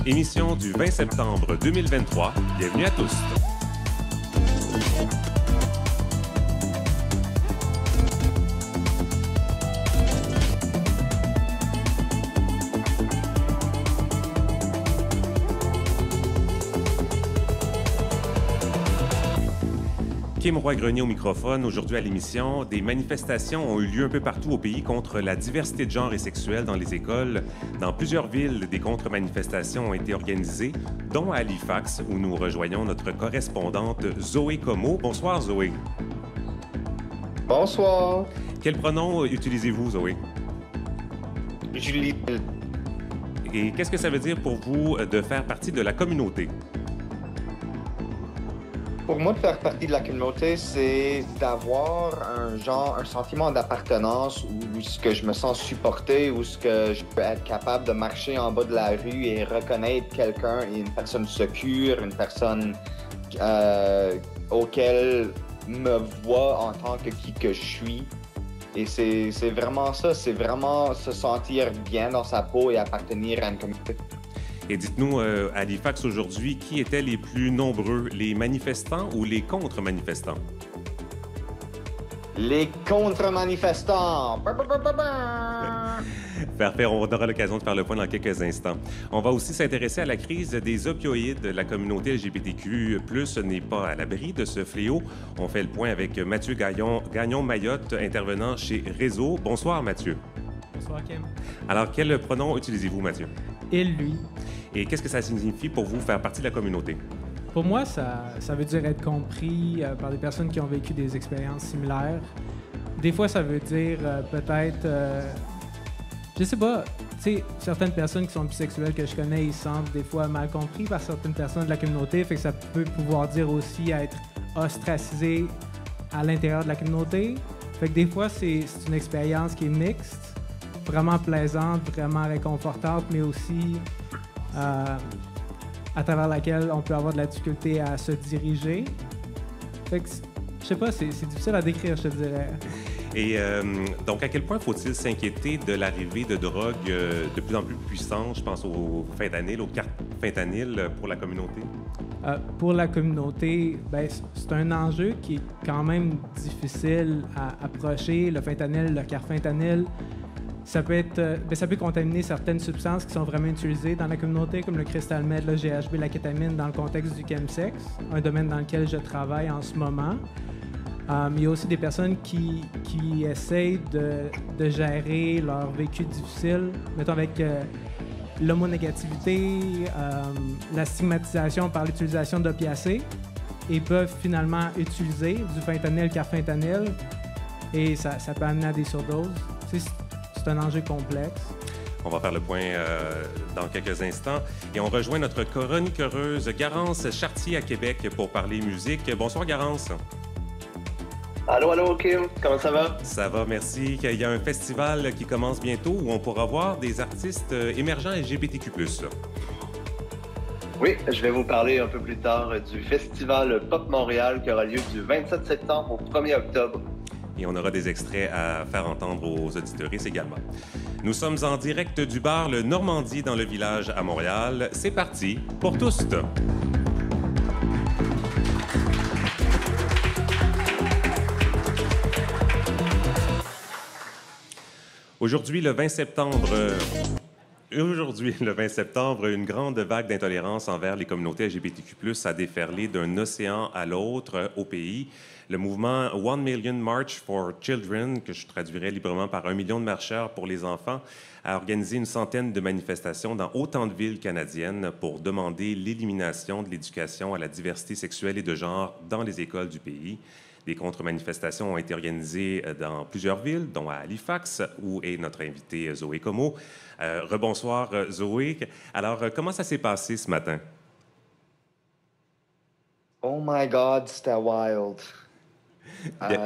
émission du 20 septembre 2023. Bienvenue à tous. Kim Roy-Grenier au microphone. Aujourd'hui à l'émission, des manifestations ont eu lieu un peu partout au pays contre la diversité de genre et sexuelle dans les écoles. Dans plusieurs villes, des contre-manifestations ont été organisées, dont à Halifax, où nous rejoignons notre correspondante Zoé Comeau. Bonsoir, Zoé. Bonsoir. Quel pronom utilisez-vous, Zoé? Julie. Et qu'est-ce que ça veut dire pour vous de faire partie de la communauté? Pour moi, de faire partie de la communauté, c'est d'avoir un sentiment d'appartenance où ce que je me sens supporté, où ce que je peux être capable de marcher en bas de la rue et reconnaître quelqu'un, une personne secure, une personne auquel me voit en tant que qui que je suis. Et c'est vraiment ça, c'est vraiment se sentir bien dans sa peau et appartenir à une communauté. Et dites-nous, à Halifax aujourd'hui, qui étaient les plus nombreux, les manifestants ou les contre-manifestants? Les contre-manifestants! Parfait, on aura l'occasion de faire le point dans quelques instants. On va aussi s'intéresser à la crise des opioïdes. La communauté LGBTQ+ n'est pas à l'abri de ce fléau. On fait le point avec Mathieu Gagnon-Mayotte, intervenant chez Réseau. Bonsoir, Mathieu. Bonsoir, Kim. Alors, quel pronom utilisez-vous, Mathieu? Il, lui. Et qu'est-ce que ça signifie pour vous faire partie de la communauté? Pour moi, ça veut dire être compris par des personnes qui ont vécu des expériences similaires. Des fois, ça veut dire peut-être... je sais pas, tu sais, certaines personnes qui sont bisexuelles que je connais, ils se sentent des fois mal compris par certaines personnes de la communauté. Fait que ça peut pouvoir dire aussi être ostracisé à l'intérieur de la communauté. Fait que des fois, c'est une expérience qui est mixte, vraiment plaisante, vraiment réconfortante, mais aussi à travers laquelle on peut avoir de la difficulté à se diriger. Fait que, je sais pas, c'est difficile à décrire, je te dirais. Et donc, à quel point faut-il s'inquiéter de l'arrivée de drogues de plus en plus puissantes, je pense aux fentanyl, aux cartes fentanyl pour la communauté? Pour la communauté, ben, c'est un enjeu qui est quand même difficile à approcher. Le fentanyl, le carfentanyl, ça peut contaminer certaines substances qui sont vraiment utilisées dans la communauté, comme le crystal meth, le GHB, la kétamine, dans le contexte du chemsex, un domaine dans lequel je travaille en ce moment. Il y a aussi des personnes qui essayent de gérer leur vécu difficile, mettons avec l'homonégativité, la stigmatisation par l'utilisation d'opiacés, et peuvent finalement utiliser du fentanyl, carfentanyl, et ça peut amener à des surdoses. C'est un enjeu complexe. On va faire le point dans quelques instants. Et on rejoint notre chroniqueuse Garance Chartier à Québec pour parler musique. Bonsoir, Garance. Allô, Kim. Comment ça va? Ça va, merci. Il y a un festival qui commence bientôt où on pourra voir des artistes émergents LGBTQ+. Oui, je vais vous parler un peu plus tard du Festival Pop Montréal qui aura lieu du 27 septembre au 1er octobre. Et on aura des extraits à faire entendre aux auditeuristes également. Nous sommes en direct du bar Le Normandie dans le village à Montréal. C'est parti pour tous! Aujourd'hui, le 20 septembre, une grande vague d'intolérance envers les communautés LGBTQ+ a déferlé d'un océan à l'autre au pays. Le mouvement One Million March for Children, que je traduirais librement par 1 million de marcheurs pour les enfants, a organisé une centaine de manifestations dans autant de villes canadiennes pour demander l'élimination de l'éducation à la diversité sexuelle et de genre dans les écoles du pays. Des contre-manifestations ont été organisées dans plusieurs villes, dont à Halifax, où est notre invitée Zoé Comeau. Rebonsoir, Zoé. Alors, comment ça s'est passé ce matin? Oh my God, c'était wild.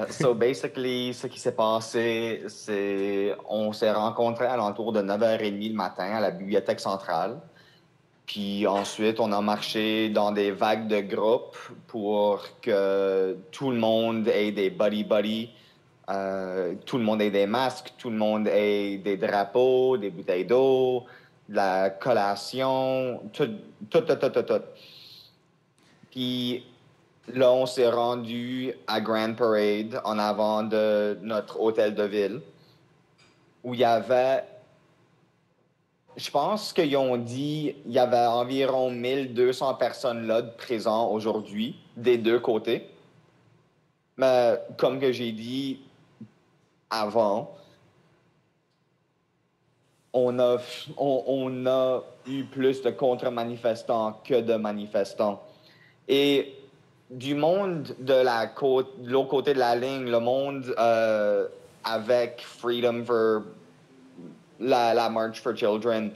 So basically, ce qui s'est passé, c'est on s'est rencontrés à l'entour de 9h30 le matin à la bibliothèque centrale. Puis ensuite, on a marché dans des vagues de groupes pour que tout le monde ait des buddy-buddy, tout le monde ait des masques, tout le monde ait des drapeaux, des bouteilles d'eau, la collation, tout. Puis là, on s'est rendu à Grand Parade en avant de notre hôtel de ville où il y avait, je pense qu'ils ont dit, il y avait environ 1200 personnes là présentes aujourd'hui des deux côtés. Mais comme que j'ai dit avant, on a eu plus de contre-manifestants que de manifestants. Et du monde de l'autre côté de la ligne, le monde avec Freedom for la March for Children,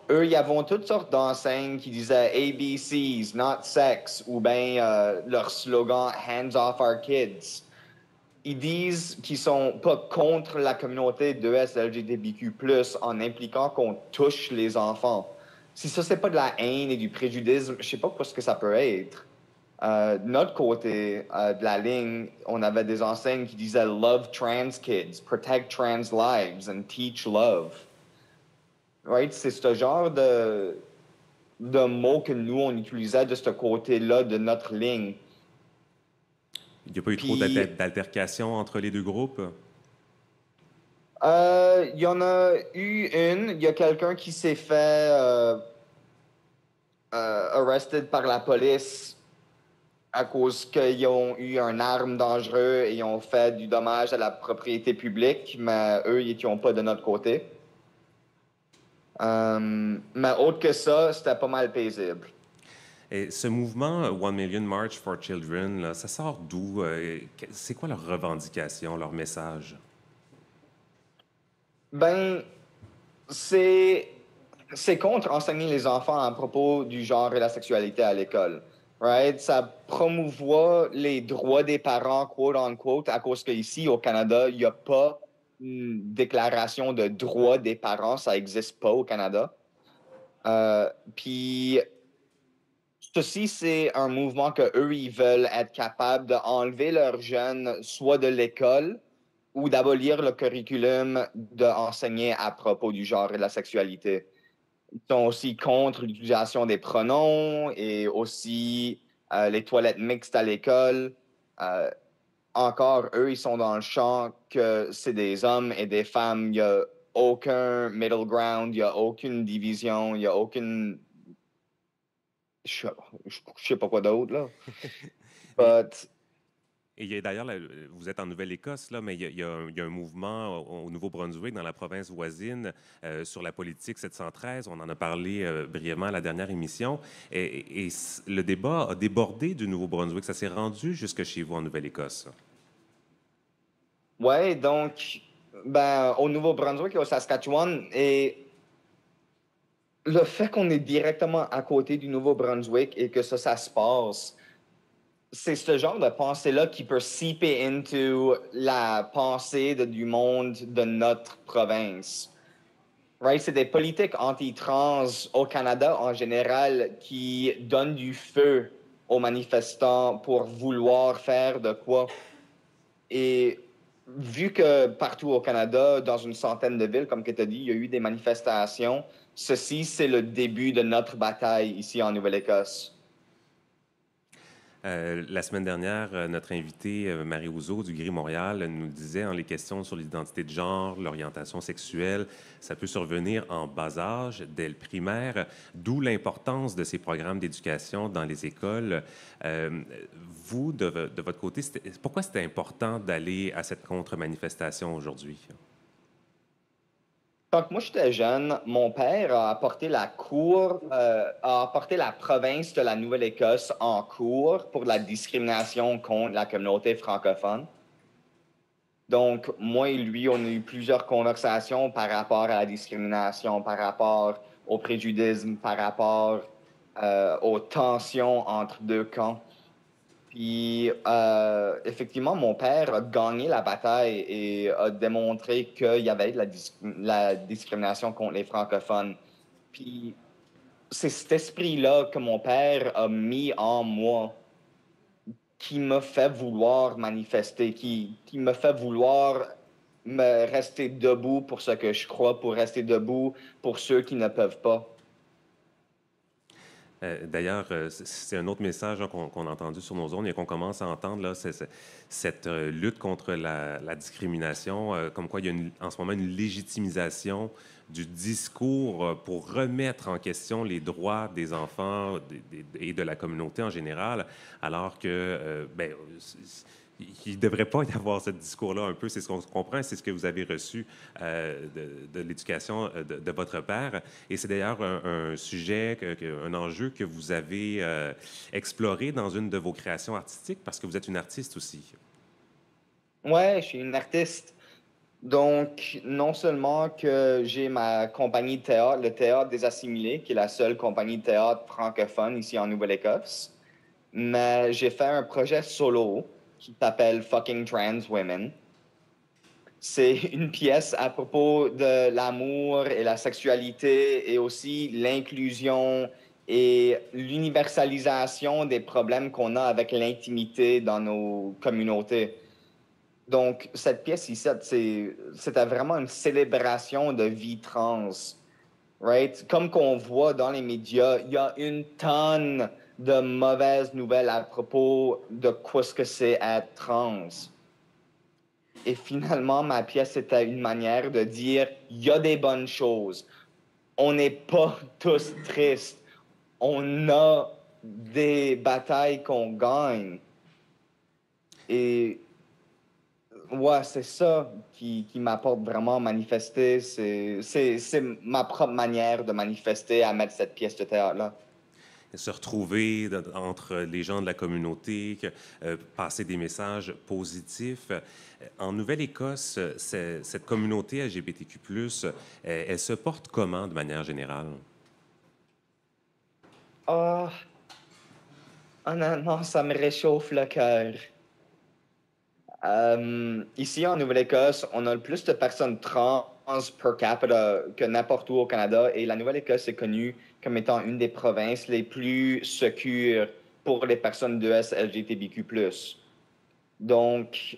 eux, ils avaient toutes sortes d'enseignes qui disaient ABCs, not sex, ou bien leur slogan Hands off our kids. Ils disent qu'ils sont pas contre la communauté de LGBTQ+, en impliquant qu'on touche les enfants. Si ça, c'est pas de la haine et du préjudice, je sais pas quoi ce que ça peut être. De notre côté de la ligne, on avait des enseignes qui disaient Love trans kids, protect trans lives and teach love. Right? C'est ce genre de mots que nous, on utilisait de ce côté-là de notre ligne. Il n'y a pas eu trop d'altercations entre les deux groupes? Il y en a eu une. Il y a quelqu'un qui s'est fait arrested par la police à cause qu'ils ont eu une arme dangereuse et ils ont fait du dommage à la propriété publique, mais eux, ils n'étaient pas de notre côté. Mais autre que ça, c'était pas mal paisible. Et ce mouvement One Million March for Children, là, ça sort d'où? C'est quoi leur revendication, leur message? Ben, c'est contre enseigner les enfants à propos du genre et la sexualité à l'école. Right? Ça promouvoit les droits des parents, quote unquote, à cause qu'ici, au Canada, il n'y a pas une déclaration de droits des parents. Ça n'existe pas au Canada. Puis, ceci, c'est un mouvement qu'eux, ils veulent être capables d'enlever leurs jeunes, soit de l'école, ou d'abolir le curriculum d'enseigner à propos du genre et de la sexualité. Ils sont aussi contre l'utilisation des pronoms et aussi les toilettes mixtes à l'école. Encore, eux, ils sont dans le champ que c'est des hommes et des femmes. Il n'y a aucun middle ground, il n'y a aucune division, il n'y a aucune... Je sais pas quoi d'autre, là. But... Et d'ailleurs, vous êtes en Nouvelle-Écosse, là, mais il y a un mouvement au Nouveau-Brunswick, dans la province voisine, sur la politique 713. On en a parlé brièvement à la dernière émission. Et le débat a débordé du Nouveau-Brunswick. Ça s'est rendu jusque chez vous en Nouvelle-Écosse. Oui, donc, au Nouveau-Brunswick et au Saskatchewan, et le fait qu'on est directement à côté du Nouveau-Brunswick et que ça se passe, c'est ce genre de pensée-là qui peut seeper into la pensée du monde de notre province. Right? C'est des politiques anti-trans au Canada en général qui donnent du feu aux manifestants pour vouloir faire de quoi. Et vu que partout au Canada, dans une centaine de villes, comme tu as dit, il y a eu des manifestations, ceci, c'est le début de notre bataille ici en Nouvelle-Écosse. La semaine dernière, notre invitée, Marie Ouzo du Gris Montréal, nous disait les questions sur l'identité de genre, l'orientation sexuelle, ça peut survenir en bas âge, dès le primaire, d'où l'importance de ces programmes d'éducation dans les écoles. Vous, de votre côté, pourquoi c'était important d'aller à cette contre-manifestation aujourd'hui? Quand moi j'étais jeune, mon père a apporté la province de la Nouvelle-Écosse en cours pour la discrimination contre la communauté francophone. Donc, moi et lui, on a eu plusieurs conversations par rapport à la discrimination, par rapport au préjudice, par rapport aux tensions entre deux camps. Puis, effectivement, mon père a gagné la bataille et a démontré qu'il y avait de la discrimination contre les francophones. Puis, c'est cet esprit-là que mon père a mis en moi qui m'a fait vouloir manifester, qui m'a fait vouloir me rester debout pour ce que je crois, pour rester debout pour ceux qui ne peuvent pas. D'ailleurs, c'est un autre message là, qu'on a entendu sur nos zones et qu'on commence à entendre, là, cette lutte contre la discrimination, comme quoi il y a en ce moment une légitimisation du discours pour remettre en question les droits des enfants et de la communauté en général, alors que ben, il ne devrait pas y avoir ce discours-là un peu. C'est ce qu'on comprend, c'est ce que vous avez reçu de l'éducation de votre père. Et c'est d'ailleurs un sujet, un enjeu que vous avez exploré dans une de vos créations artistiques parce que vous êtes une artiste aussi. Ouais, je suis une artiste. Donc, non seulement que j'ai ma compagnie de théâtre, le Théâtre des Assimilés, qui est la seule compagnie de théâtre francophone ici en Nouvelle-Écosse, mais j'ai fait un projet solo qui s'appelle Fucking Trans Women. C'est une pièce à propos de l'amour et la sexualité et aussi l'inclusion et l'universalisation des problèmes qu'on a avec l'intimité dans nos communautés. Donc, cette pièce ici, c'était vraiment une célébration de vie trans, right? Comme qu'on voit dans les médias, il y a une tonne de mauvaises nouvelles à propos de quoi ce que c'est être trans. Et finalement, ma pièce était une manière de dire, il y a des bonnes choses. On n'est pas tous tristes. On a des batailles qu'on gagne. Et ouais, c'est ça qui m'apporte vraiment à manifester. C'est ma propre manière de manifester à mettre cette pièce de théâtre-là. Se retrouver entre les gens de la communauté, passer des messages positifs. En Nouvelle-Écosse, cette communauté LGBTQ+, elle se porte comment de manière générale? Ah, honnêtement, ça me réchauffe le cœur. Ici, en Nouvelle-Écosse, on a le plus de personnes trans per capita que n'importe où au Canada. Et la Nouvelle-Écosse est connue comme étant une des provinces les plus sécures pour les personnes de LGBTQ+. Donc,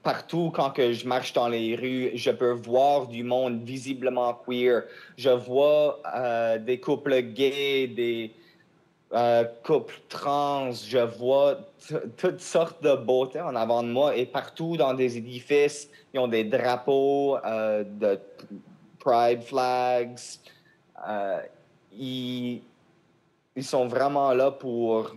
partout quand que je marche dans les rues, je peux voir du monde visiblement queer. Je vois des couples gays, des couple trans, je vois toutes sortes de beauté en avant de moi et partout dans des édifices, ils ont des drapeaux de pride flags. Euh, ils, ils sont vraiment là pour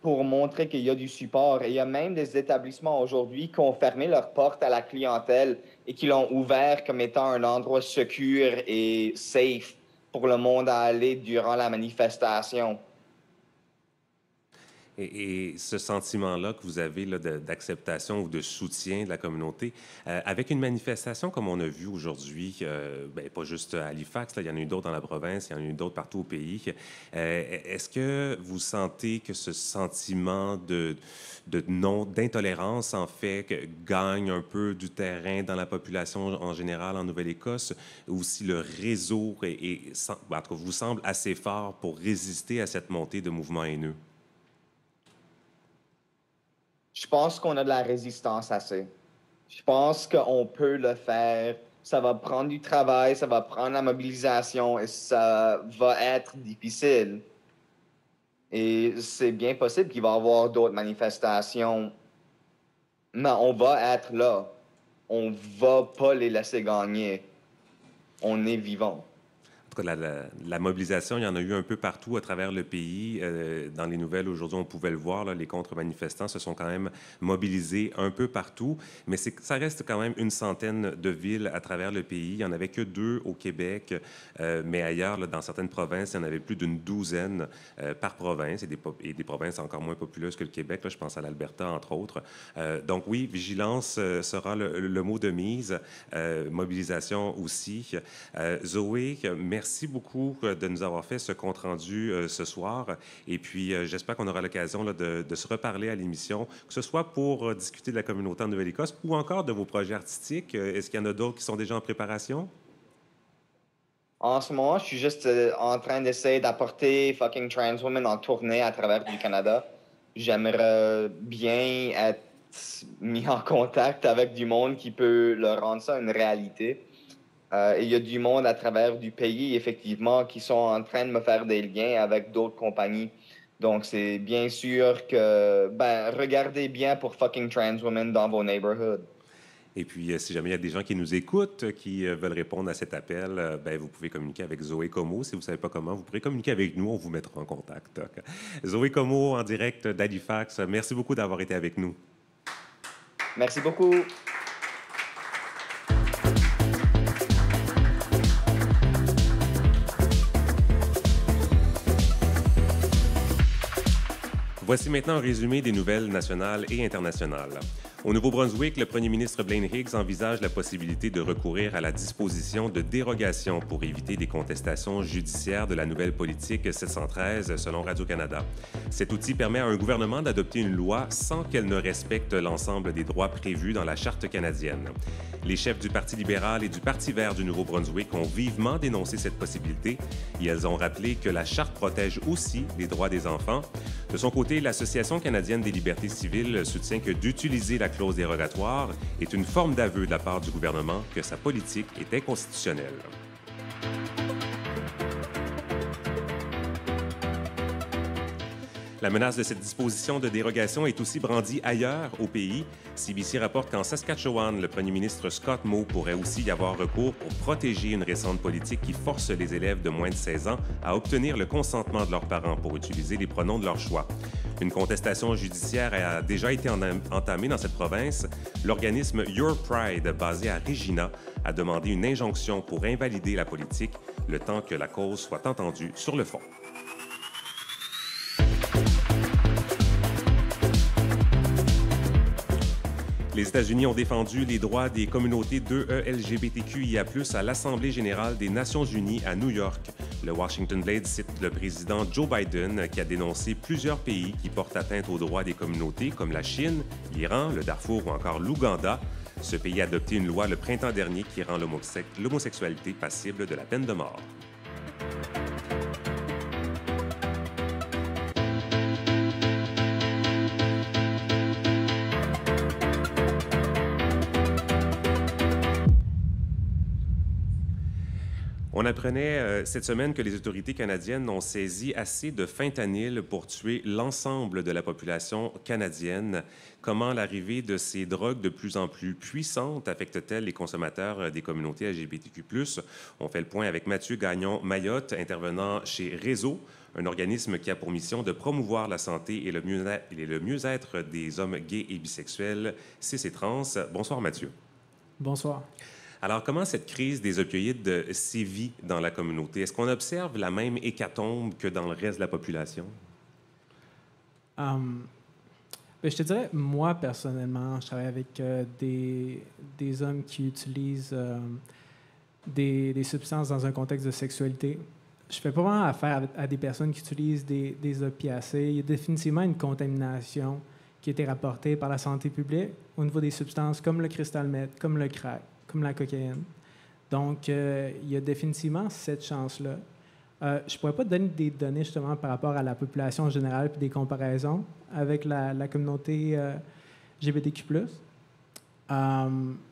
montrer qu'il y a du support. Et il y a même des établissements aujourd'hui qui ont fermé leurs portes à la clientèle et qui l'ont ouvert comme étant un endroit secure et safe pour le monde à aller durant la manifestation. Et ce sentiment-là que vous avez d'acceptation ou de soutien de la communauté, avec une manifestation comme on a vu aujourd'hui, ben, pas juste à Halifax, là, il y en a eu d'autres dans la province, il y en a eu d'autres partout au pays. Est-ce que vous sentez que ce sentiment d'intolérance, en fait, gagne un peu du terrain dans la population en général en Nouvelle-Écosse, ou si le réseau en tout cas, vous semble assez fort pour résister à cette montée de mouvements haineux? Je pense qu'on a de la résistance assez. Je pense qu'on peut le faire. Ça va prendre du travail, ça va prendre la mobilisation et ça va être difficile. Et c'est bien possible qu'il va y avoir d'autres manifestations, mais on va être là. On va pas les laisser gagner. On est vivant. En tout cas, la mobilisation, il y en a eu un peu partout à travers le pays. Dans les nouvelles, aujourd'hui, on pouvait le voir, là, les contre-manifestants se sont quand même mobilisés un peu partout. Mais ça reste quand même une centaine de villes à travers le pays. Il n'y en avait que 2 au Québec, mais ailleurs, là, dans certaines provinces, il y en avait plus d'une douzaine par province et des provinces encore moins populeuses que le Québec. Là, je pense à l'Alberta, entre autres. Donc oui, vigilance sera le mot de mise, mobilisation aussi. Zoé, merci beaucoup de nous avoir fait ce compte-rendu ce soir. Et puis, j'espère qu'on aura l'occasion de se reparler à l'émission, que ce soit pour discuter de la communauté en Nouvelle-Écosse ou encore de vos projets artistiques. Est-ce qu'il y en a d'autres qui sont déjà en préparation? En ce moment, je suis juste en train d'essayer d'apporter Fucking Trans Women en tournée à travers du Canada. J'aimerais bien être mis en contact avec du monde qui peut leur rendre ça une réalité. Et il y a du monde à travers du pays, effectivement, qui sont en train de me faire des liens avec d'autres compagnies. Donc, c'est bien sûr que, regardez bien pour fucking trans women dans vos neighborhoods. Et puis, si jamais il y a des gens qui nous écoutent, qui veulent répondre à cet appel, vous pouvez communiquer avec Zoé Comeau. Si vous ne savez pas comment, vous pourrez communiquer avec nous. On vous mettra en contact. Zoé Comeau, en direct d'Halifax. Merci beaucoup d'avoir été avec nous. Merci beaucoup. Voici maintenant un résumé des nouvelles nationales et internationales. Au Nouveau-Brunswick, le premier ministre Blaine Higgs envisage la possibilité de recourir à la disposition de dérogation pour éviter des contestations judiciaires de la nouvelle politique 713, selon Radio-Canada. Cet outil permet à un gouvernement d'adopter une loi sans qu'elle ne respecte l'ensemble des droits prévus dans la Charte canadienne. Les chefs du Parti libéral et du Parti vert du Nouveau-Brunswick ont vivement dénoncé cette possibilité et elles ont rappelé que la Charte protège aussi les droits des enfants. De son côté, l'Association canadienne des libertés civiles soutient que d'utiliser la clause dérogatoire est une forme d'aveu de la part du gouvernement que sa politique est inconstitutionnelle. La menace de cette disposition de dérogation est aussi brandie ailleurs au pays. CBC rapporte qu'en Saskatchewan, le premier ministre Scott Moe pourrait aussi y avoir recours pour protéger une récente politique qui force les élèves de moins de 16 ans à obtenir le consentement de leurs parents pour utiliser les pronoms de leur choix. Une contestation judiciaire a déjà été entamée dans cette province. L'organisme Your Pride, basé à Regina, a demandé une injonction pour invalider la politique, le temps que la cause soit entendue sur le fond. Les États-Unis ont défendu les droits des communautés 2E LGBTQIA+, à l'Assemblée générale des Nations unies à New York. Le Washington Blade cite le président Joe Biden qui a dénoncé plusieurs pays qui portent atteinte aux droits des communautés comme la Chine, l'Iran, le Darfour ou encore l'Ouganda. Ce pays a adopté une loi le printemps dernier qui rend l'homosexualité passible de la peine de mort. On apprenait cette semaine que les autorités canadiennes ont saisi assez de fentanyl pour tuer l'ensemble de la population canadienne. Comment l'arrivée de ces drogues de plus en plus puissantes affecte-t-elle les consommateurs des communautés LGBTQ+. On fait le point avec Mathieu Gagnon-Mayotte, intervenant chez Réseau, un organisme qui a pour mission de promouvoir la santé et le mieux-être des hommes gays et bisexuels, cis et trans. Bonsoir Mathieu. Bonsoir. Alors, comment cette crise des opioïdes sévit dans la communauté? Est-ce qu'on observe la même hécatombe que dans le reste de la population? Je te dirais, moi, personnellement, je travaille avec des hommes qui utilisent des substances dans un contexte de sexualité. Je fais pas vraiment affaire à des personnes qui utilisent des opiacés. Il y a définitivement une contamination qui a été rapportée par la santé publique au niveau des substances comme le crystal meth, comme le crack, comme la cocaïne. Donc, il y a définitivement cette chance-là. Je ne pourrais pas te donner des données justement par rapport à la population en général puis des comparaisons avec la communauté LGBTQ+.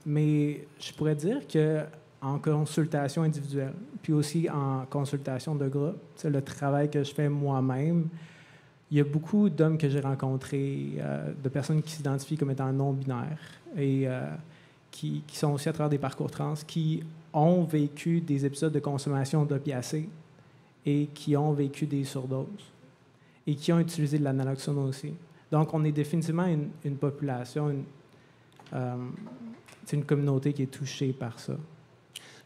Mais je pourrais dire qu'en consultation individuelle, puis aussi en consultation de groupe, c'est le travail que je fais moi-même, il y a beaucoup d'hommes que j'ai rencontrés, de personnes qui s'identifient comme étant non-binaires et qui sont aussi à travers des parcours trans, qui ont vécu des épisodes de consommation d'opiacés et qui ont vécu des surdoses et qui ont utilisé de la naloxone aussi. Donc, on est définitivement une population, une communauté qui est touchée par ça.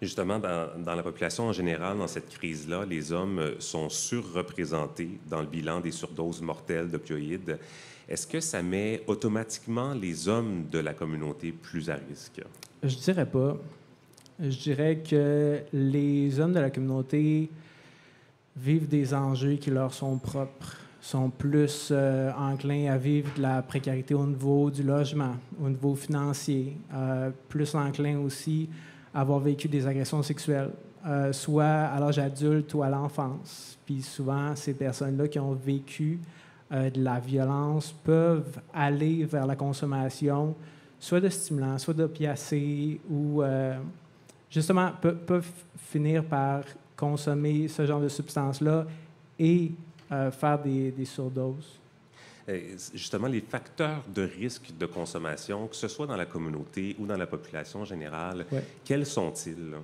Justement, dans la population en général, dans cette crise-là, les hommes sont surreprésentés dans le bilan des surdoses mortelles d'opioïdes. Est-ce que ça met automatiquement les hommes de la communauté plus à risque? Je dirais pas. Je dirais que les hommes de la communauté vivent des enjeux qui leur sont propres, sont plus enclins à vivre de la précarité au niveau du logement, au niveau financier, plus enclins aussi à avoir vécu des agressions sexuelles, soit à l'âge adulte ou à l'enfance. Puis souvent, ces personnes-là qui ont vécu de la violence peuvent aller vers la consommation soit de stimulants, soit d'opiacés, ou justement peuvent finir par consommer ce genre de substances-là et faire des surdoses. Justement, les facteurs de risque de consommation, que ce soit dans la communauté ou dans la population générale, Ouais. quels sont-ils?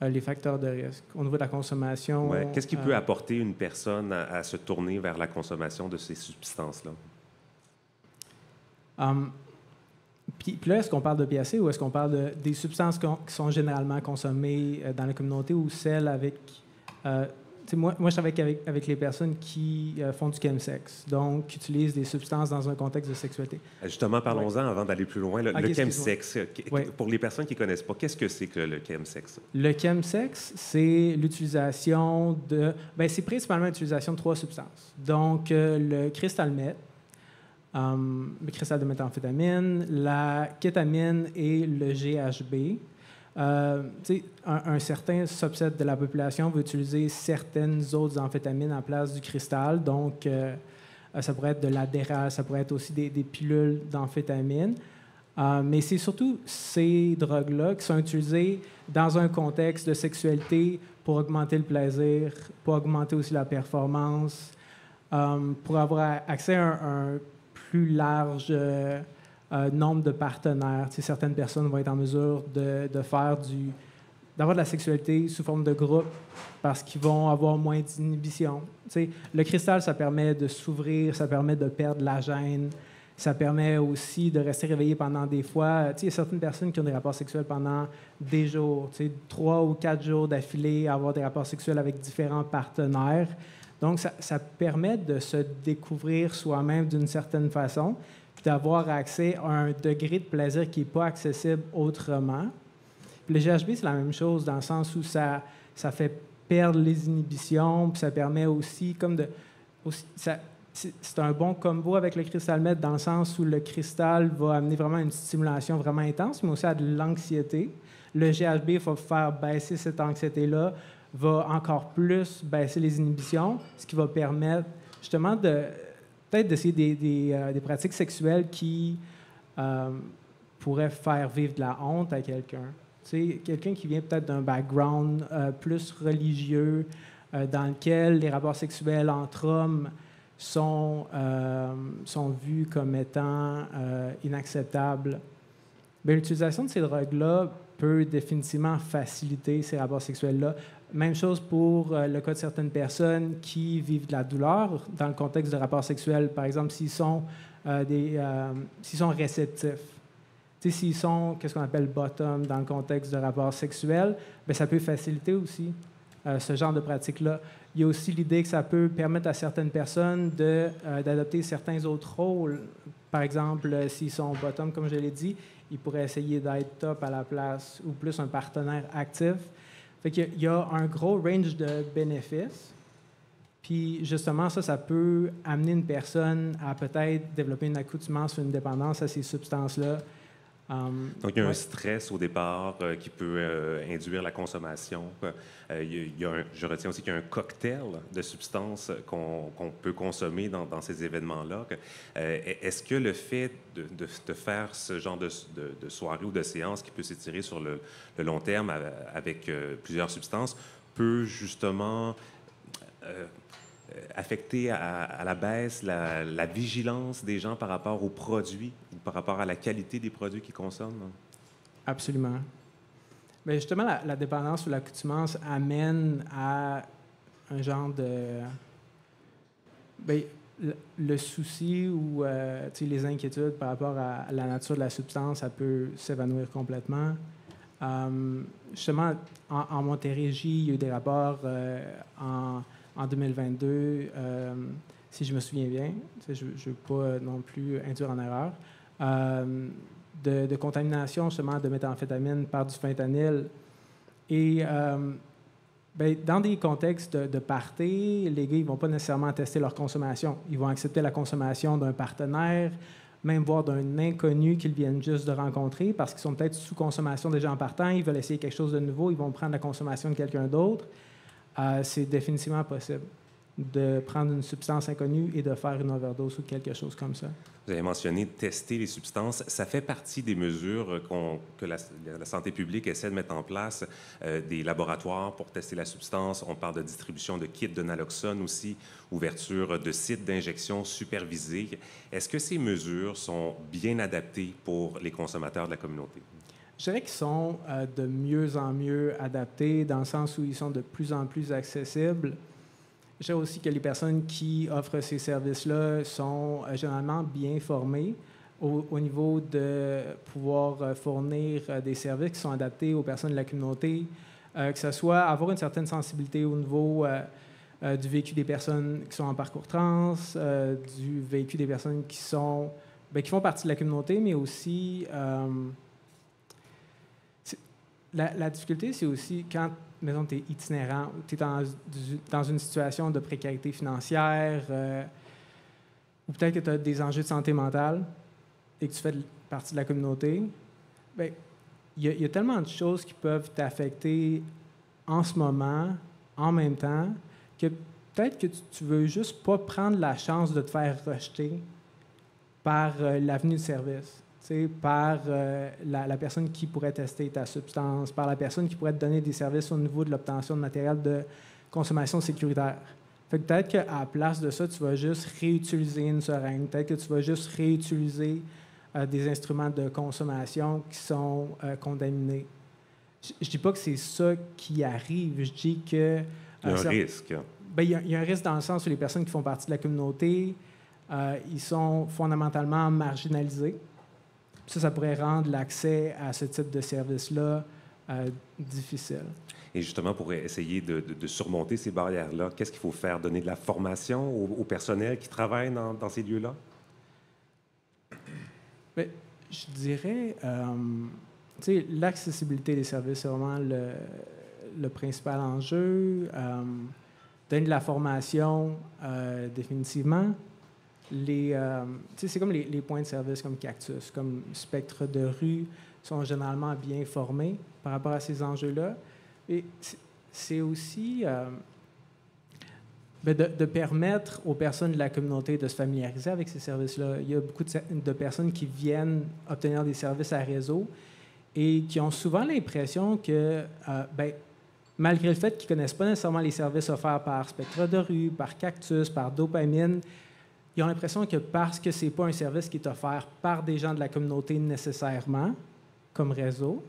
Les facteurs de risque au niveau de la consommation. Ouais. Qu'est-ce qui peut apporter une personne à se tourner vers la consommation de ces substances-là? Puis là, est-ce qu'on parle d'opiacés ou est-ce qu'on parle des substances qui sont généralement consommées dans la communauté ou celles avec... moi, je travaille avec les personnes qui font du chemsex, donc qui utilisent des substances dans un contexte de sexualité. Justement, parlons-en avant d'aller plus loin. Le chemsex, Ouais. pour les personnes qui ne connaissent pas, qu'est-ce que c'est que le chemsex? Le chemsex, c'est l'utilisation de... Bien, c'est principalement l'utilisation de 3 substances. Donc, le crystal meth, le cristal de méthamphétamine, la kétamine et le GHB. Un certain subset de la population va utiliser certaines autres amphétamines en place du cristal. Donc, ça pourrait être de l'Adderall, ça pourrait être aussi des pilules d'amphétamine. Mais c'est surtout ces drogues-là qui sont utilisées dans un contexte de sexualité pour augmenter le plaisir, pour augmenter aussi la performance, pour avoir accès à un plus large nombre de partenaires. Certaines personnes vont être en mesure d'avoir de la sexualité sous forme de groupe parce qu'ils vont avoir moins d'inhibition. Le cristal, ça permet de s'ouvrir, ça permet de perdre la gêne, ça permet aussi de rester réveillé pendant des fois. Il y a certaines personnes qui ont des rapports sexuels pendant des jours, 3 ou 4 jours d'affilée, avoir des rapports sexuels avec différents partenaires. Donc, ça permet de se découvrir soi-même d'une certaine façon, puis d'avoir accès à un degré de plaisir qui n'est pas accessible autrement. Puis le GHB, c'est la même chose, dans le sens où ça fait perdre les inhibitions, puis ça permet aussi comme de... c'est un bon combo avec le cristal meth, dans le sens où le cristal va amener vraiment une stimulation vraiment intense, mais aussi à de l'anxiété. Le GHB va faire baisser cette anxiété-là, va encore plus baisser les inhibitions, ce qui va permettre justement peut-être d'essayer des pratiques sexuelles qui pourraient faire vivre de la honte à quelqu'un. Quelqu'un qui vient peut-être d'un background plus religieux, dans lequel les rapports sexuels entre hommes sont vus comme étant inacceptables. Bien, l'utilisation de ces drogues-là peut définitivement faciliter ces rapports sexuels-là. Même chose pour le cas de certaines personnes qui vivent de la douleur dans le contexte de rapports sexuels. Par exemple, s'ils sont réceptifs. S'ils sont, qu'est-ce qu'on appelle bottom dans le contexte de rapports sexuels, bien, ça peut faciliter aussi ce genre de pratique-là. Il y a aussi l'idée que ça peut permettre à certaines personnes d'adopter certains autres rôles. Par exemple, s'ils sont bottom, comme je l'ai dit, ils pourraient essayer d'être top à la place ou plus un partenaire actif. Fait qu'il y a un gros range de bénéfices. Puis justement, ça peut amener une personne à peut-être développer une accoutumance ou une dépendance à ces substances-là. Donc, il y a un stress au départ qui peut induire la consommation. Je retiens aussi qu'il y a un cocktail de substances qu'on peut consommer dans ces événements-là. Est-ce que le fait de faire ce genre de soirée ou de séance qui peut s'étirer sur le long terme avec plusieurs substances peut justement affecter à la baisse la vigilance des gens par rapport aux produits, par rapport à la qualité des produits qu'ils consomment? Absolument. Mais justement, la dépendance ou l'accoutumance amène à un genre de... Bien, le souci ou les inquiétudes par rapport à la nature de la substance, ça peut s'évanouir complètement. Justement, en Montérégie, il y a eu des rapports en 2022, si je me souviens bien, je ne veux pas non plus induire en erreur, de contamination justement de méthamphétamine par du fentanyl. Et bien, dans des contextes de party, les gars ne vont pas nécessairement tester leur consommation. Ils vont accepter la consommation d'un partenaire, même voire d'un inconnu qu'ils viennent juste de rencontrer, parce qu'ils sont peut-être sous consommation déjà en partant, ils veulent essayer quelque chose de nouveau, ils vont prendre la consommation de quelqu'un d'autre. C'est définitivement possible. de prendre une substance inconnue et de faire une overdose ou quelque chose comme ça. Vous avez mentionné tester les substances. Ça fait partie des mesures que la santé publique essaie de mettre en place, des laboratoires pour tester la substance. On parle de distribution de kits de naloxone aussi, ouverture de sites d'injection supervisés. Est-ce que ces mesures sont bien adaptées pour les consommateurs de la communauté? Je dirais qu'ils sont de mieux en mieux adaptés dans le sens où ils sont de plus en plus accessibles. Je dirais aussi que les personnes qui offrent ces services-là sont généralement bien formées au niveau de pouvoir fournir des services qui sont adaptés aux personnes de la communauté, que ce soit avoir une certaine sensibilité au niveau du vécu des personnes qui sont en parcours trans, du vécu des personnes qui font partie de la communauté, mais aussi... La difficulté, c'est aussi quand, mettons, tu es itinérant, tu es dans une situation de précarité financière, ou peut-être que tu as des enjeux de santé mentale et que tu fais partie de la communauté. Bien, il y a tellement de choses qui peuvent t'affecter en ce moment, en même temps, que peut-être que tu veux juste pas prendre la chance de te faire rejeter par l'avenue de service. Par la personne qui pourrait tester ta substance, par la personne qui pourrait te donner des services au niveau de l'obtention de matériel de consommation sécuritaire. Fait que peut-être qu'à la place de ça, tu vas juste réutiliser une seringue, peut-être que tu vas juste réutiliser des instruments de consommation qui sont contaminés. Je ne dis pas que c'est ça qui arrive, je dis que... Il y a un risque. Bien, il y a un risque dans le sens où les personnes qui font partie de la communauté, ils sont fondamentalement marginalisés. Ça pourrait rendre l'accès à ce type de service-là difficile. Et justement, pour essayer de surmonter ces barrières-là, qu'est-ce qu'il faut faire? Donner de la formation au personnel qui travaille dans ces lieux-là? Bien, je dirais, l'accessibilité des services, c'est vraiment le principal enjeu. Donner de la formation, définitivement. C'est comme les points de service comme Cactus, comme Spectre de rue, sont généralement bien formés par rapport à ces enjeux-là. Et c'est aussi de permettre aux personnes de la communauté de se familiariser avec ces services-là. Il y a beaucoup de personnes qui viennent obtenir des services à réseau et qui ont souvent l'impression que, malgré le fait qu'ils ne connaissent pas nécessairement les services offerts par Spectre de rue, par Cactus, par Dopamine, ils ont l'impression que parce que ce n'est pas un service qui est offert par des gens de la communauté nécessairement, comme réseau,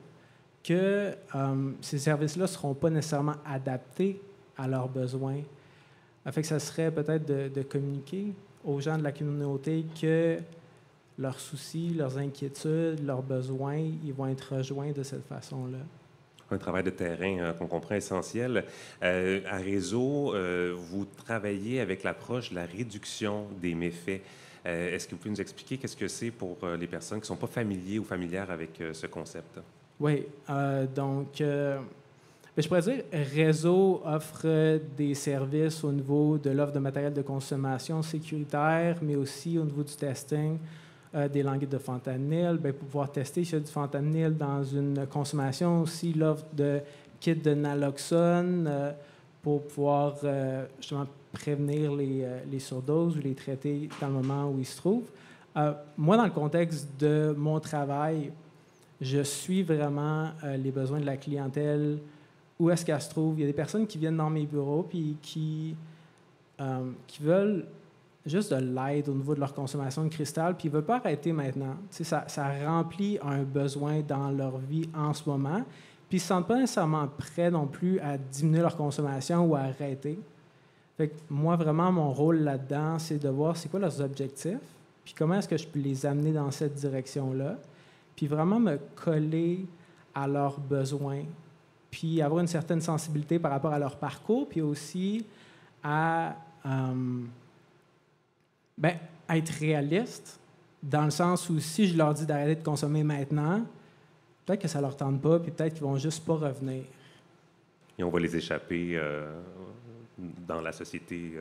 que ces services-là ne seront pas nécessairement adaptés à leurs besoins. Fait que ça serait peut-être de communiquer aux gens de la communauté que leurs soucis, leurs inquiétudes, leurs besoins, ils vont être rejoints de cette façon-là. Un travail de terrain qu'on comprend essentiel. À Réseau, vous travaillez avec l'approche de la réduction des méfaits. Est-ce que vous pouvez nous expliquer qu'est-ce que c'est pour les personnes qui ne sont pas familiers ou familières avec ce concept? Oui. Je pourrais dire Réseau offre des services au niveau de l'offre de matériel de consommation sécuritaire, mais aussi au niveau du testing. Des languettes de fentanyl, pour pouvoir tester s'il y a du fentanyl dans une consommation, aussi l'offre de kits de naloxone pour pouvoir justement prévenir les surdoses ou les traiter dans le moment où ils se trouvent. Moi, dans le contexte de mon travail, je suis vraiment les besoins de la clientèle, où est-ce qu'elle se trouve. Il y a des personnes qui viennent dans mes bureaux puis qui veulent juste de l'aide au niveau de leur consommation de cristal, puis ils ne veulent pas arrêter maintenant. Ça remplit un besoin dans leur vie en ce moment, puis ils ne se sentent pas nécessairement prêts non plus à diminuer leur consommation ou à arrêter. Fait que moi, vraiment, mon rôle là-dedans, c'est de voir c'est quoi leurs objectifs, puis comment est-ce que je peux les amener dans cette direction-là, puis vraiment me coller à leurs besoins, puis avoir une certaine sensibilité par rapport à leur parcours, puis aussi à... être réaliste, dans le sens où si je leur dis d'arrêter de consommer maintenant, peut-être que ça ne leur tente pas, puis peut-être qu'ils ne vont juste pas revenir. Et on va les échapper dans la société.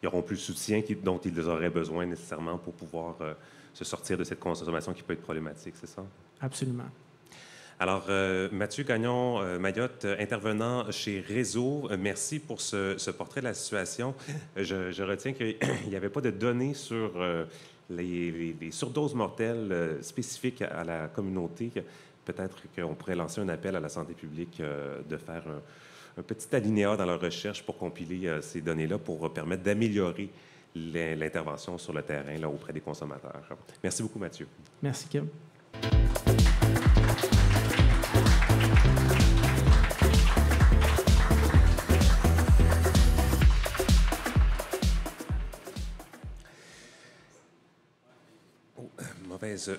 Ils n'auront plus le soutien dont ils auraient besoin nécessairement pour pouvoir se sortir de cette consommation qui peut être problématique, c'est ça? Absolument. Alors, Mathieu Gagnon-Mayotte, intervenant chez Réseau, merci pour ce portrait de la situation. Je retiens qu'il n'y avait pas de données sur les surdoses mortelles spécifiques à la communauté. Peut-être qu'on pourrait lancer un appel à la santé publique de faire un petit alinéa dans leur recherche pour compiler ces données-là pour permettre d'améliorer l'intervention sur le terrain là, auprès des consommateurs. Merci beaucoup, Mathieu. Merci, Kim.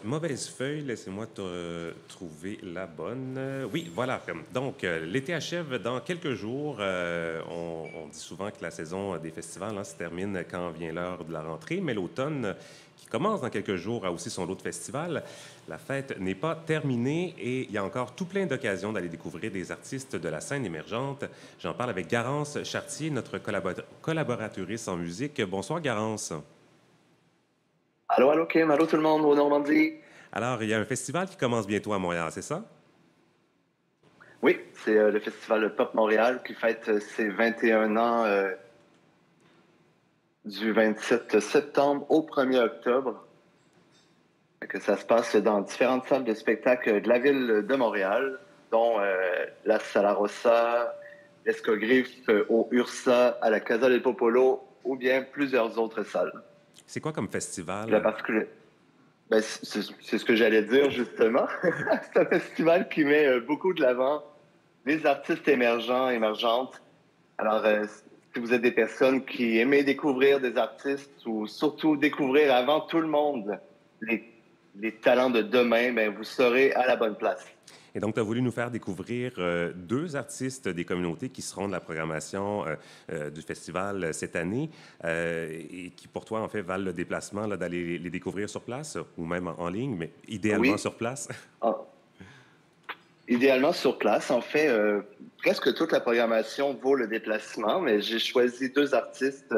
Mauvaise feuille, laissez-moi trouver la bonne. Oui, voilà. Donc, l'été achève dans quelques jours. On dit souvent que la saison des festivals se termine quand vient l'heure de la rentrée, mais l'automne, qui commence dans quelques jours, a aussi son lot de festivals. La fête n'est pas terminée et il y a encore tout plein d'occasions d'aller découvrir des artistes de la scène émergente. J'en parle avec Garance Chartier, notre collaboratrice en musique. Bonsoir, Garance. Allô, allô, Kim. Allô, tout le monde au Normandie. Alors, il y a un festival qui commence bientôt à Montréal, c'est ça? Oui, c'est le Festival Pop Montréal qui fête ses 21 ans du 27 septembre au 1er octobre. Que ça se passe dans différentes salles de spectacle de la ville de Montréal, dont la Sala Rossa, l'Escogriffe, au Ursa, à la Casa del Popolo, ou bien plusieurs autres salles. C'est quoi comme festival? Ben, c'est ce que j'allais dire, justement. C'est un festival qui met beaucoup de l'avant les artistes émergents, émergentes. Alors, si vous êtes des personnes qui aimez découvrir des artistes ou surtout découvrir avant tout le monde les talents de demain, ben, vous serez à la bonne place. Et donc, tu as voulu nous faire découvrir deux artistes des communautés qui seront de la programmation du festival cette année et qui, pour toi, en fait, valent le déplacement d'aller les découvrir sur place ou même en ligne, mais idéalement sur place. Ah. Idéalement sur place. En fait, presque toute la programmation vaut le déplacement, mais j'ai choisi deux artistes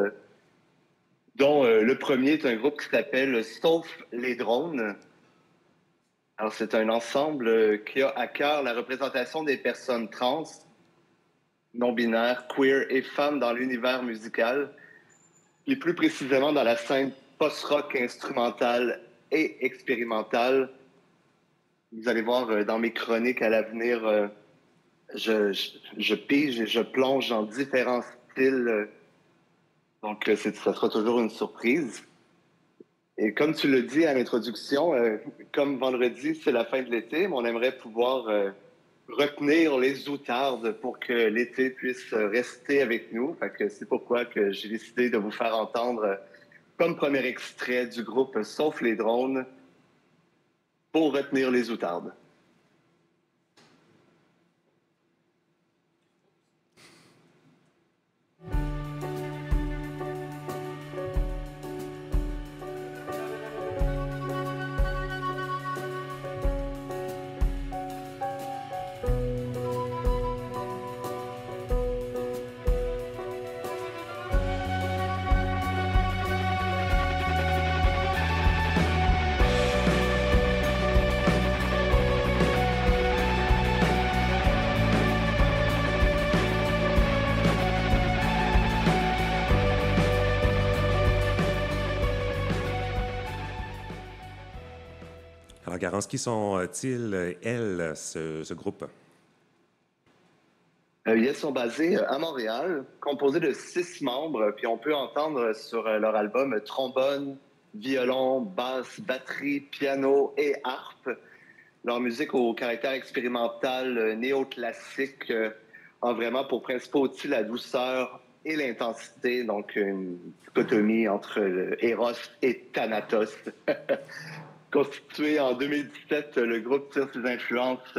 dont le premier est un groupe qui s'appelle Sauf les drones. Alors, c'est un ensemble qui a à cœur la représentation des personnes trans, non-binaires, queer et femmes dans l'univers musical, et plus précisément dans la scène post-rock instrumentale et expérimentale. Vous allez voir dans mes chroniques à l'avenir, je pige et je plonge dans différents styles. Donc, ça sera toujours une surprise. Et comme tu le dis à l'introduction, comme vendredi, c'est la fin de l'été, mais on aimerait pouvoir retenir les outardes pour que l'été puisse rester avec nous. Fait que c'est pourquoi que j'ai décidé de vous faire entendre comme premier extrait du groupe Sauf les drones pour retenir les outardes. Alors, Garance, qui sont-ils, elles, ce groupe? Ils sont basés à Montréal, composés de 6 membres, puis on peut entendre sur leur album trombone, violon, basse, batterie, piano et harpe. Leur musique au caractère expérimental, néoclassique, a vraiment pour principaux outils la douceur et l'intensité, donc une dichotomie entre Eros et Thanatos. Constitué en 2017, le groupe tire ses influences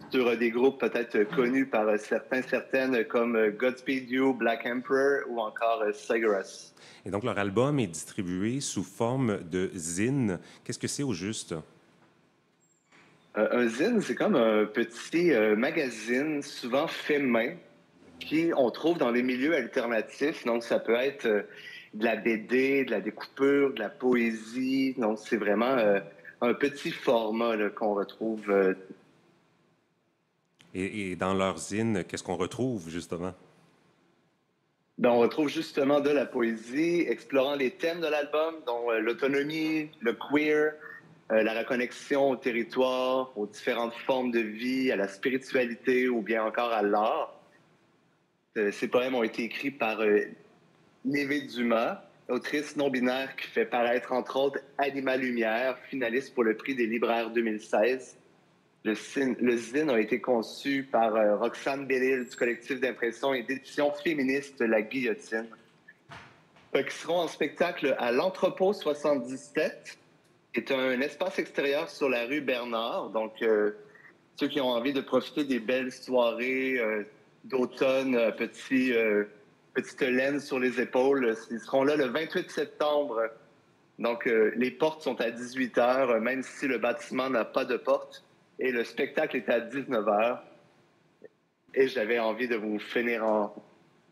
sur des groupes peut-être connus par certaines comme Godspeed You, Black Emperor ou encore Sigur-Rós. Et donc, leur album est distribué sous forme de zine. Qu'est-ce que c'est au juste? Un zine, c'est comme un petit magazine, souvent fait main, qu'on trouve dans les milieux alternatifs. Donc, ça peut être de la BD, de la découpure, de la poésie. Donc, c'est vraiment un petit format qu'on retrouve Et dans leur zine, qu'est-ce qu'on retrouve, justement? Ben, on retrouve justement de la poésie, explorant les thèmes de l'album, dont l'autonomie, le queer, la reconnexion au territoire, aux différentes formes de vie, à la spiritualité ou bien encore à l'art. Ces poèmes ont été écrits par Névé Dumas, autrice non-binaire qui fait paraître entre autres Anima Lumière, finaliste pour le prix des libraires 2016. Le zine a été conçu par Roxane Bellil du collectif d'impression et d'édition féministe La Guillotine. Qui seront en spectacle à l'Entrepôt 77, qui est un espace extérieur sur la rue Bernard. Donc, ceux qui ont envie de profiter des belles soirées d'automne, petite laine sur les épaules, ils seront là le 28 septembre. Donc, les portes sont à 18 h, même si le bâtiment n'a pas de porte. Et le spectacle est à 19 h. Et j'avais envie de vous finir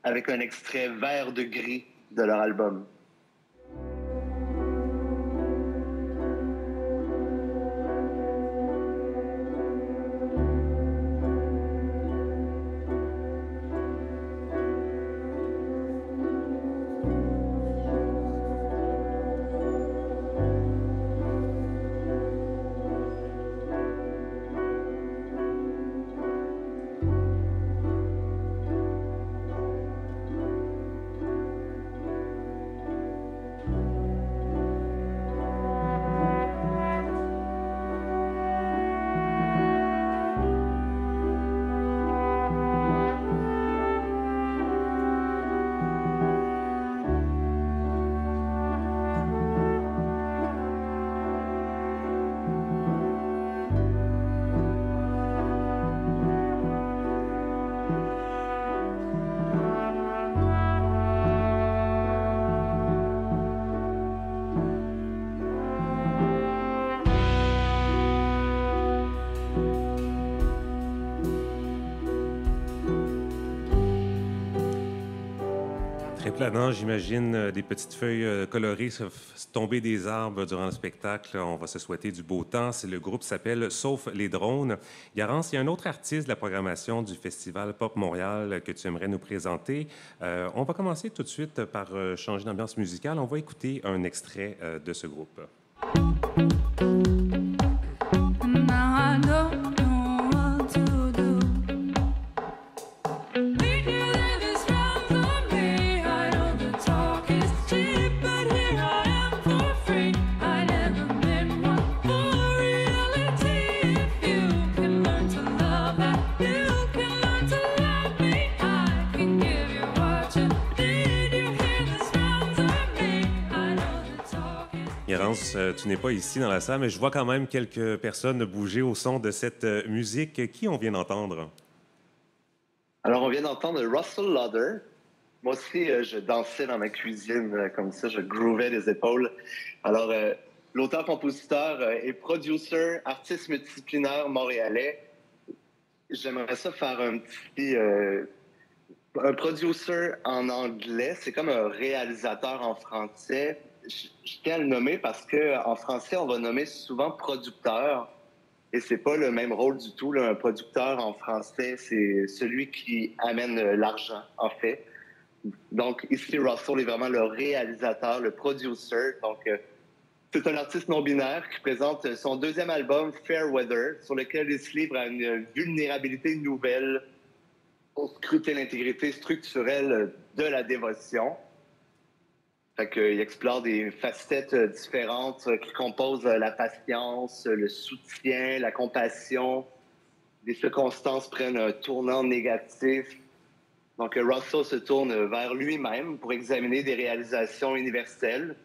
avec un extrait vert de gris de leur album. Planant, j'imagine des petites feuilles colorées tomber des arbres durant le spectacle. On va se souhaiter du beau temps. Le groupe s'appelle Sauf les drones. Garance, il y a un autre artiste de la programmation du Festival Pop Montréal que tu aimerais nous présenter. On va commencer tout de suite par changer d'ambiance musicale. On va écouter un extrait de ce groupe. Garance, tu n'es pas ici dans la salle, mais je vois quand même quelques personnes bouger au son de cette musique. Qui on vient d'entendre? Alors, on vient d'entendre Russell Lauder. Moi aussi, je dansais dans ma cuisine, comme ça, je groovais les épaules. Alors, l'auteur-compositeur et producer, artiste multidisciplinaire montréalais. J'aimerais ça faire un petit... un producer en anglais, c'est comme un réalisateur en français. Je tiens à le nommer parce qu'en français, on va nommer souvent producteur. Et c'est pas le même rôle du tout. Là. Un producteur en français, c'est celui qui amène l'argent, en fait. Donc, ici, Russell est vraiment le réalisateur, le producer. Donc, c'est un artiste non-binaire qui présente son deuxième album, Fairweather, sur lequel il se livre à une vulnérabilité nouvelle pour scruter l'intégrité structurelle de la dévotion. Fait qu'il explore des facettes différentes qui composent la patience, le soutien, la compassion. Des circonstances prennent un tournant négatif. Donc, Russell se tourne vers lui-même pour examiner des réalisations universelles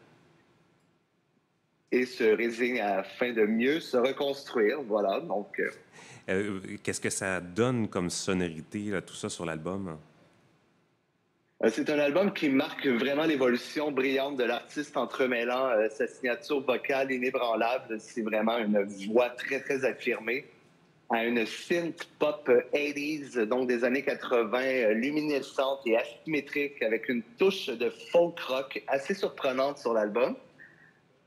et se résigne afin de mieux se reconstruire. Voilà, donc... Qu'est-ce que ça donne comme sonorité, là, tout ça, sur l'album? C'est un album qui marque vraiment l'évolution brillante de l'artiste entremêlant sa signature vocale inébranlable. C'est vraiment une voix très, très affirmée à une synth pop 80s, donc des années 80, luminescente et asymétrique, avec une touche de folk rock assez surprenante sur l'album.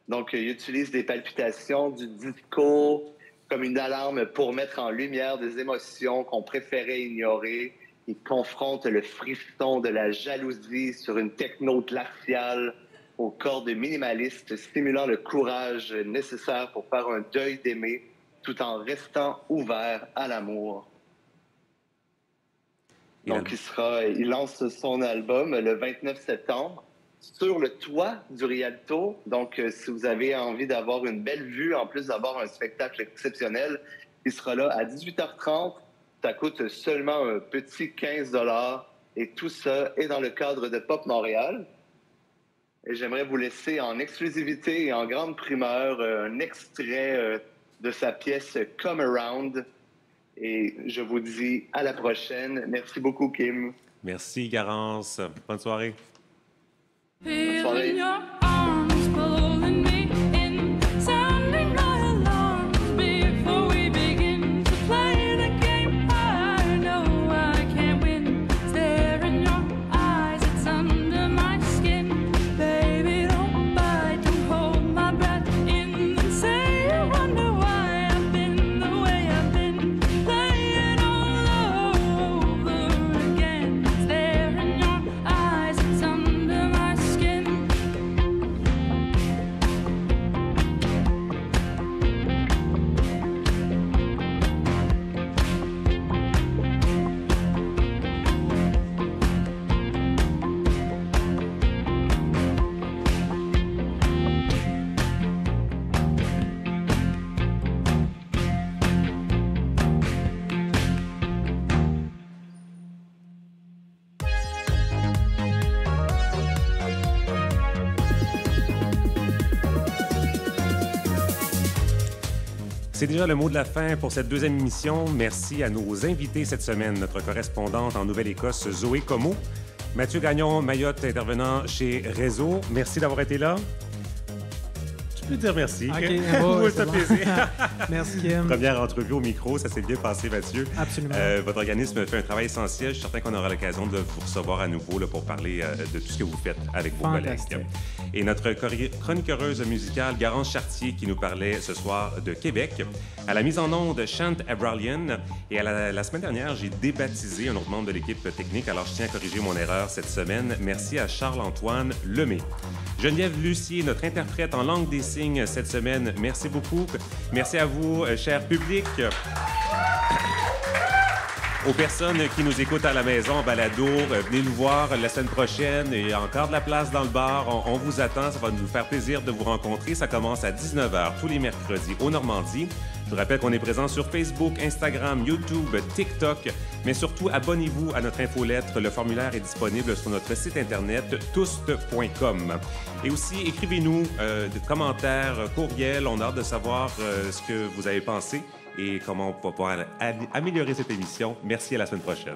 Donc, il utilise des palpitations, du disco, comme une alarme pour mettre en lumière des émotions qu'on préférait ignorer. Il confronte le frisson de la jalousie sur une techno glaciale aux cordes minimalistes, stimulant le courage nécessaire pour faire un deuil d'aimer tout en restant ouvert à l'amour. Donc, il lance son album le 29 septembre sur le toit du Rialto. Donc, si vous avez envie d'avoir une belle vue, en plus d'avoir un spectacle exceptionnel, il sera là à 18h30. Ça coûte seulement un petit 15 $. Et tout ça est dans le cadre de Pop Montréal. Et j'aimerais vous laisser en exclusivité et en grande primeur un extrait de sa pièce « Come Around ». Et je vous dis à la prochaine. Merci beaucoup, Kim. Merci, Garance. Bonne soirée. Bonne soirée. C'est déjà le mot de la fin pour cette deuxième émission. Merci à nos invités cette semaine, notre correspondante en Nouvelle-Écosse, Zoé Comeau, Mathieu Gagnon, Mayotte, intervenant chez Réseau. Merci d'avoir été là. Tu peux dire merci. OK, Oui, ça bon. Merci, Kim. Première entrevue au micro, ça s'est bien passé, Mathieu. Absolument. Votre organisme fait un travail essentiel. Je suis certain qu'on aura l'occasion de vous recevoir à nouveau là, pour parler de tout ce que vous faites avec vos Fantastique. collègues. Et notre chroniqueuse musicale, Garance Chartier, qui nous parlait ce soir de Québec. À la mise en onde, Chant Abralian. Et à la semaine dernière, j'ai débaptisé un autre membre de l'équipe technique, alors je tiens à corriger mon erreur cette semaine. Merci à Charles-Antoine Lemay. Geneviève Lucier, notre interprète en langue des signes cette semaine. Merci beaucoup. Merci à vous, cher public. Aux personnes qui nous écoutent à la maison en balado, venez nous voir la semaine prochaine. Il y a encore de la place dans le bar. On vous attend. Ça va nous faire plaisir de vous rencontrer. Ça commence à 19h tous les mercredis au Normandie. Je vous rappelle qu'on est présent sur Facebook, Instagram, YouTube, TikTok. Mais surtout, abonnez-vous à notre infolettre. Le formulaire est disponible sur notre site internet toust.com. Et aussi, écrivez-nous des commentaires, courriels. On a hâte de savoir ce que vous avez pensé et comment on va pouvoir améliorer cette émission. Merci, à la semaine prochaine.